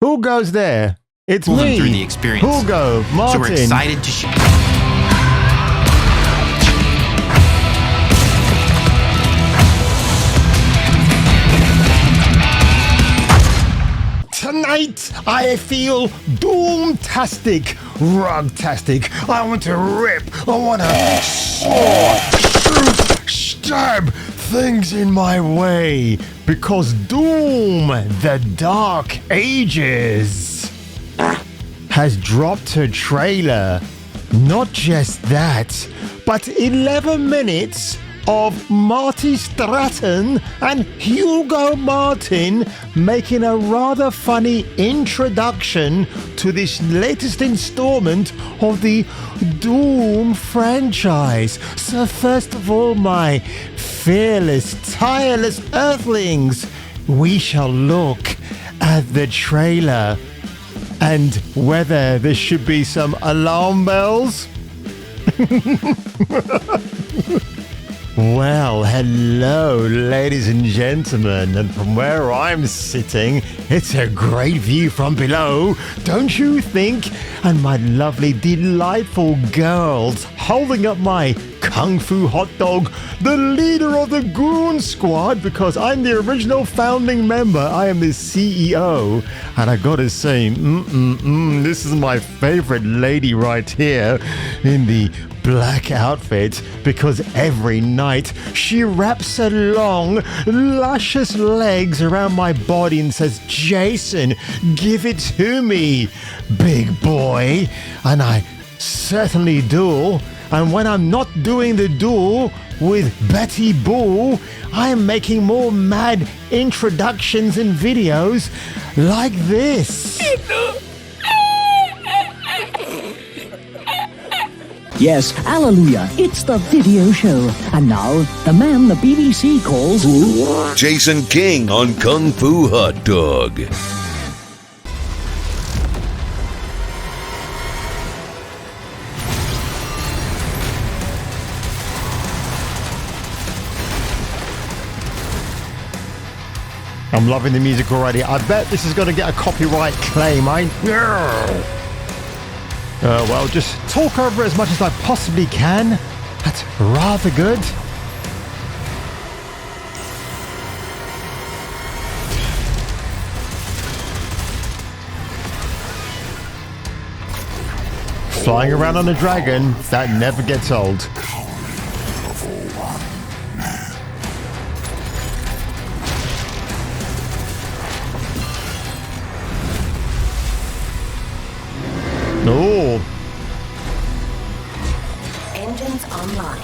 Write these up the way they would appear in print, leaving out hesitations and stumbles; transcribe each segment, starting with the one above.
Who goes there? It's Pull them me. through the experience. Hugo, Martin. So we're excited to share. Tonight, I feel doom-tastic, rug-tastic. I want to rip, I want to saw, shoot, stab things in my way. Because Doom, the Dark Ages, has dropped a trailer. Not just that, but 11 minutes of Marty Stratton and Hugo Martin making a rather funny introduction to this latest installment of the Doom franchise. So first of all, my fearless, tireless Earthlings, we shall look at the trailer and whether there should be some alarm bells. Well, hello, ladies and gentlemen, and from where I'm sitting, it's a great view from below, don't you think? And my lovely, delightful girls holding up my Kung Fu hot dog, the leader of the Goon Squad, because I'm the original founding member. I am the CEO, and I gotta say, this is my favorite lady right here in the black outfit, because every night she wraps her long, luscious legs around my body and says, "Jason, give it to me, big boy." And I certainly do. And when I'm not doing the duel with Betty Boo, I am making more mad introductions and videos like this. Yes, hallelujah, it's the video show. And now, the man the BBC calls... Jason King on Kung Fu Hot Dog. I'm loving the music already. I bet this is going to get a copyright claim. Well, just talk over as much as I possibly can. That's rather good. Flying around on a dragon, that never gets old. Oh. Engines online.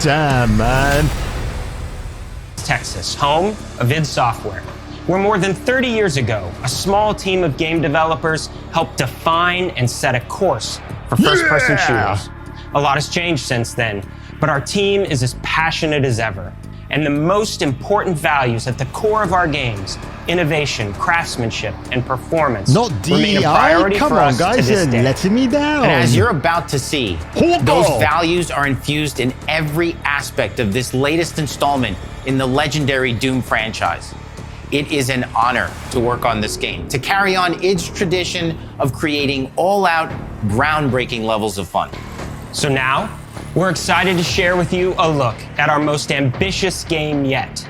Damn, man. Texas, home of id Software, where more than 30 years ago, a small team of game developers helped define and set a course for first-person shooters. A lot has changed since then, but our team is as passionate as ever. And the most important values at the core of our games, innovation, craftsmanship, and performance, Not remain a DEI? priority Come for on, us to guys, this you're day. letting me down. And as you're about to see, Hold those on. values are infused in every aspect of this latest installment in the legendary Doom franchise. It is an honor to work on this game, to carry on its tradition of creating all-out, groundbreaking levels of fun. So now, we're excited to share with you a look at our most ambitious game yet.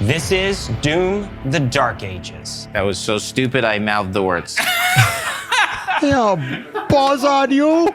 This is Doom: The Dark Ages. That was so stupid, I mouthed the words. Yeah, buzz on you.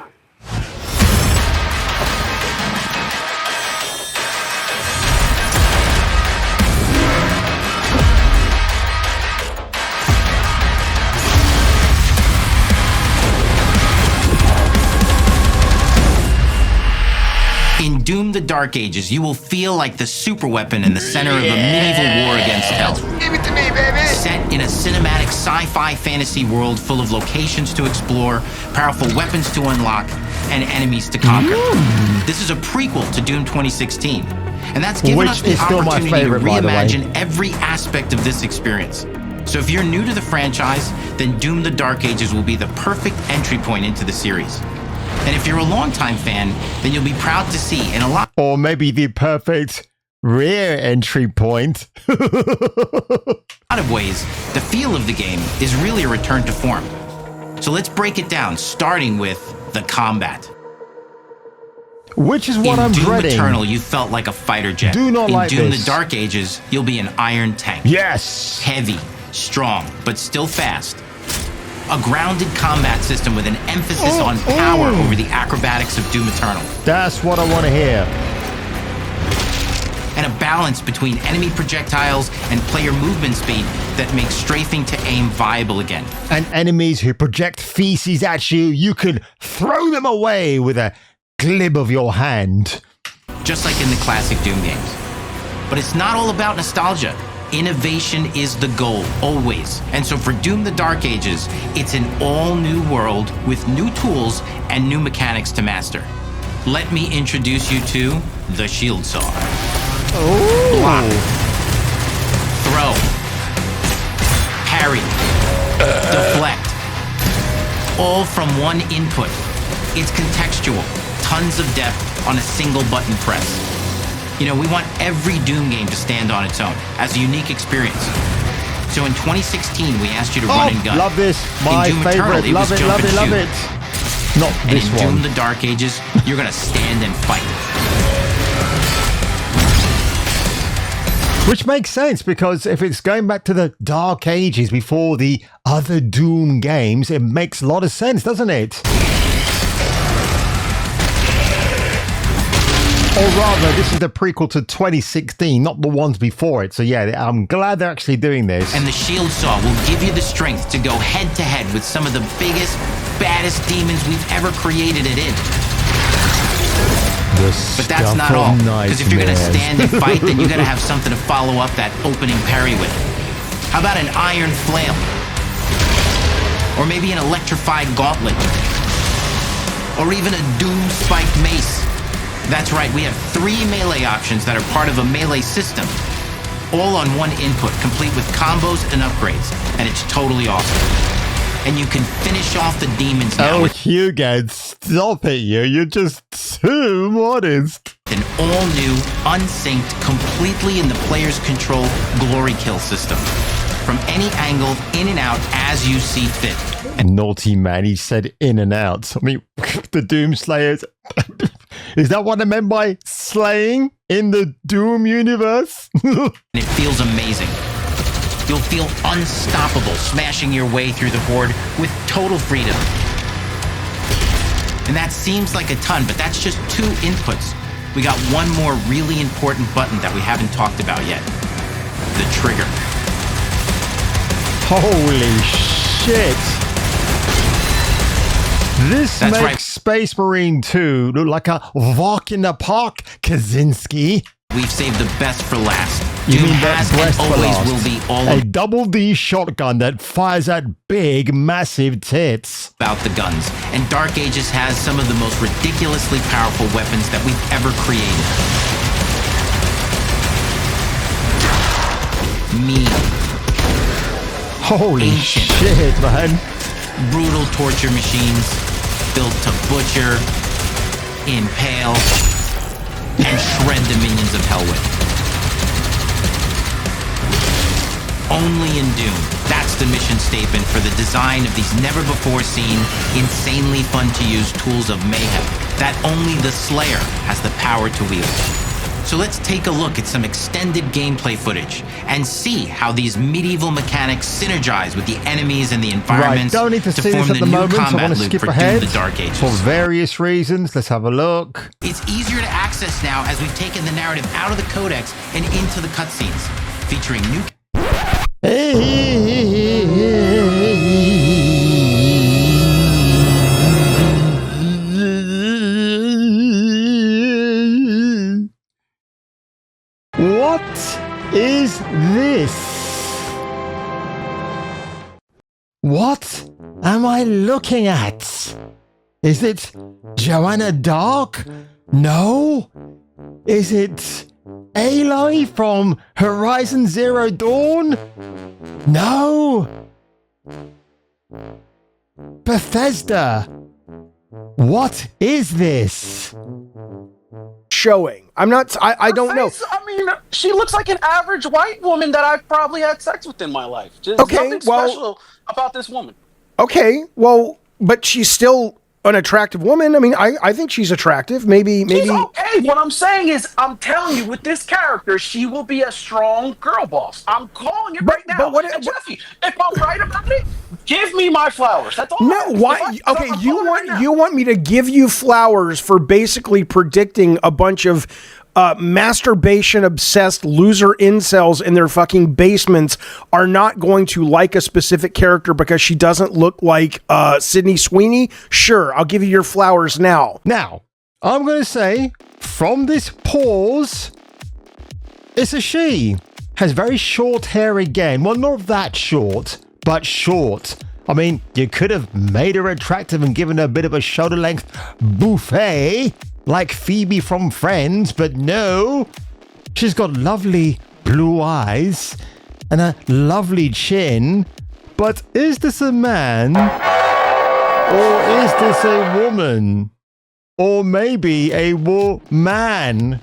In Doom: The Dark Ages, you will feel like the superweapon in the center of a medieval war against hell. Give it to me, baby. Set in a cinematic sci-fi fantasy world full of locations to explore, powerful weapons to unlock, and enemies to conquer. This is a prequel to Doom 2016, and that's given Which us the is still my opportunity favorite, to by the way. reimagine every aspect of this experience. So if you're new to the franchise, then Doom: The Dark Ages will be the perfect entry point into the series. And if you're a longtime fan, then you'll be proud to see in a lot Or maybe the perfect rear entry point. In a lot of ways, the feel of the game is really a return to form. So let's break it down, starting with the combat. Which is what in I'm Doom dreading. Eternal, you felt like a fighter jet. Do not in like Doom this. The Dark Ages, you'll be an iron tank. Yes. Heavy, strong, but still fast. A grounded combat system with an emphasis on power over the acrobatics of Doom Eternal. That's what I want to hear. And a balance between enemy projectiles and player movement speed that makes strafing to aim viable again. And enemies who project feces at you, you can throw them away with a glib of your hand. Just like in the classic Doom games. But it's not all about nostalgia. Innovation is the goal, always. And so for Doom the Dark Ages, it's an all-new world with new tools and new mechanics to master. Let me introduce you to the Shield Saw. Block. Throw. Parry. Deflect. All from one input. It's contextual. Tons of depth on a single button press. You know, we want every Doom game to stand on its own as a unique experience. So in 2016, we asked you to run and gun. Love this. My in Doom Eternal, favorite. it Love was it, jump love and it, love shoot. it. Not And this in one. Doom the Dark Ages, you're gonna stand and fight. Which makes sense, because if it's going back to the Dark Ages before the other Doom games, it makes a lot of sense, doesn't it? Or rather, this is the prequel to 2016, not the ones before it. So yeah, I'm glad they're actually doing this. And the Shield Saw will give you the strength to go head to head with some of the biggest, baddest demons we've ever created it in. But that's not all. Because if you're going to stand and fight, then you got to have something to follow up that opening parry with. How about an iron flail? Or maybe an electrified gauntlet? Or even a Doom spiked mace? That's right, we have 3 melee options that are part of a melee system. All on one input, complete with combos and upgrades. And it's totally awesome. And you can finish off the demons now Oh, with Hugo, stop it, you. You're just too modest. an all-new, unsynced, completely in the player's control glory kill system. From any angle, in and out, as you see fit. Naughty man, he said in and out. I mean, the Doom Slayers. Is that what I meant by slaying in the Doom universe? And it feels amazing. You'll feel unstoppable smashing your way through the horde with total freedom. And that seems like a ton, but that's just 2 inputs. We got one more really important button that we haven't talked about yet. The trigger. Holy shit. This That's makes right. Space Marine 2 look like a walk in the park, Kaczynski. We've saved the best for last. You Doom mean that has breast and for always last. will be all A double D shotgun that fires at big, massive tits. about the guns. And Dark Ages has some of the most ridiculously powerful weapons that we've ever created. Mean, Holy Ancient. shit, man. brutal torture machines built to butcher, impale, and shred the minions of hell with. Only in Doom. That's the mission statement for the design of these never-before-seen, insanely fun-to-use tools of mayhem that only the Slayer has the power to wield. So let's take a look at some extended gameplay footage and see how these medieval mechanics synergize with the enemies and the Right, environments don't need to see form this at the new moment. I combat want to loop skip for ahead Doom the Dark Ages. for various reasons. Let's have a look. It's easier to access now as we've taken the narrative out of the codex and into the cutscenes, featuring new What is this? What am I looking at? Is it Joanna Dark? No. Is it Aloy from Horizon Zero Dawn? No. Bethesda. What is this? Showing I'm not. I don't know. I mean, she looks like an average white woman that I've probably had sex with in my life. There's nothing special about this woman. Okay, well, but she's still an attractive woman. I mean, I think she's attractive. Maybe. She's okay. What I'm saying is, I'm telling you, with this character, she will be a strong girl boss. I'm calling it right now. But Jeffy, if I'm right about it, give me my flowers. That's all. No, why? Okay, you want me to give you flowers for basically predicting a bunch of masturbation-obsessed loser incels in their fucking basements are not going to like a specific character because she doesn't look like Sydney Sweeney? Sure, I'll give you your flowers now. Now, I'm going to say, from this pause, it's a she. Has very short hair again. Well, not that short, but short. I mean, you could have made her attractive and given her a bit of a shoulder-length buffet, like Phoebe from Friends, but no. She's got lovely blue eyes and a lovely chin. But is this a man? Or is this a woman? Or maybe a woman?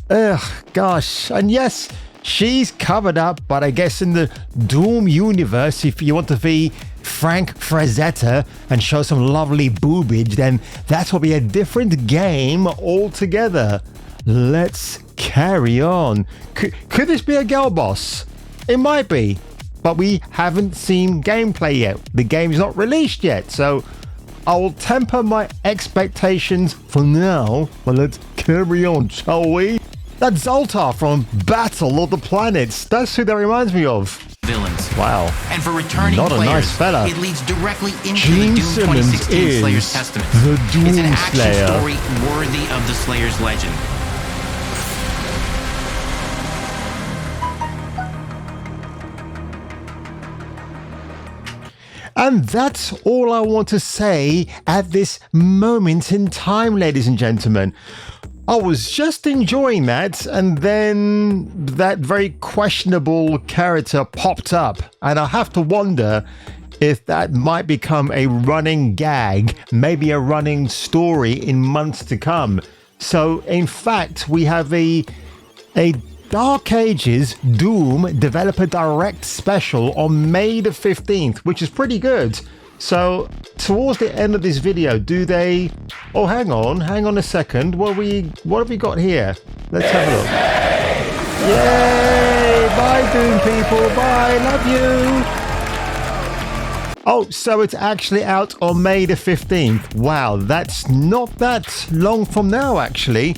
Ugh, gosh. And yes, she's covered up, but I guess in the Doom universe, if you want to be Frank Frazetta and show some lovely boobage, then that will be a different game altogether. Let's carry on. Could this be a girl boss? It might be, but we haven't seen gameplay yet. The game's not released yet, so I will temper my expectations for now. But let's carry on, shall we? That's Zoltar from Battle of the Planets. That's who that reminds me of. Villains. Wow. And for returning Not players, a nice fella. it leads directly into Gene the Doom Simmons 2016 is Slayer's Testament. the Doom It's an action Slayer. story worthy of the Slayer's legend. And that's all I want to say at this moment in time, ladies and gentlemen. I was just enjoying that, and then that very questionable character popped up, and I have to wonder if that might become a running gag, maybe a running story in months to come. So, in fact, we have a Dark Ages Doom Developer Direct special on May the 15th, which is pretty good. So, towards the end of this video, do they... Oh, hang on a second. What have we got here? Let's have a look. Yay! Bye, Doom people. Bye. Love you. Oh, so it's actually out on May the 15th. Wow, that's not that long from now, actually.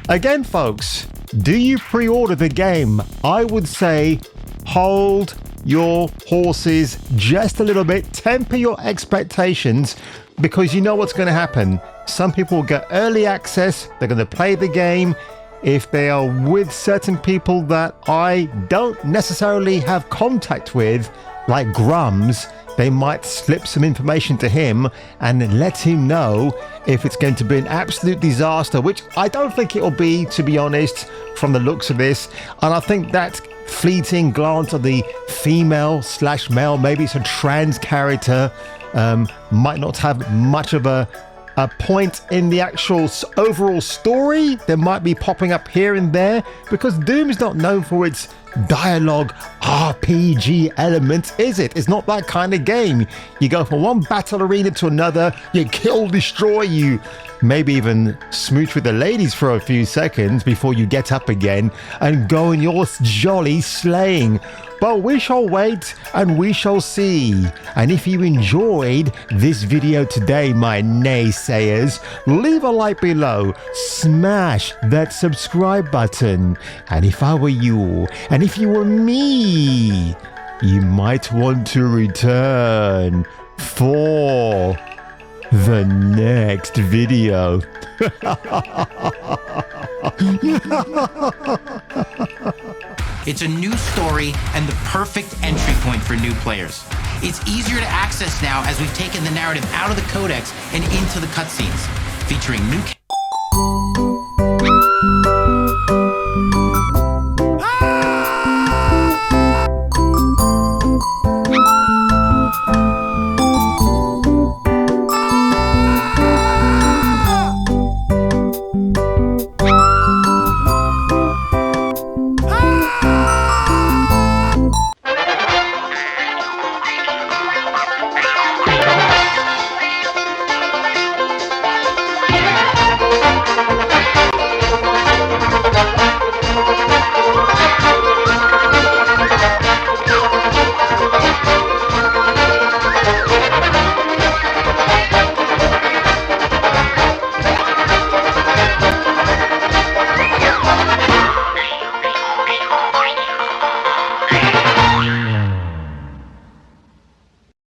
Again, folks, do you pre-order the game? I would say hold your horses just a little bit, temper your expectations, because you know what's going to happen. Some people will get early access, they're going to play the game. If they are with certain people that I don't necessarily have contact with, like Grums, they might slip some information to him and let him know if it's going to be an absolute disaster, which I don't think it'll be, to be honest, from the looks of this. And I think that fleeting glance of the female/male, maybe it's a trans character, might not have much of a point in the actual overall story. There might be popping up here and there, because Doom is not known for its dialogue RPG element, is it? It's not that kind of game. You go from one battle arena to another, you kill, destroy, you maybe even smooch with the ladies for a few seconds before you get up again and go on your jolly slaying. But we shall wait and we shall see. And if you enjoyed this video today, my naysayers, leave a like below, smash that subscribe button. And if I were you, and if you were me, you might want to return for the next video. It's a new story and the perfect entry point for new players. It's easier to access now as we've taken the narrative out of the codex and into the cutscenes, featuring new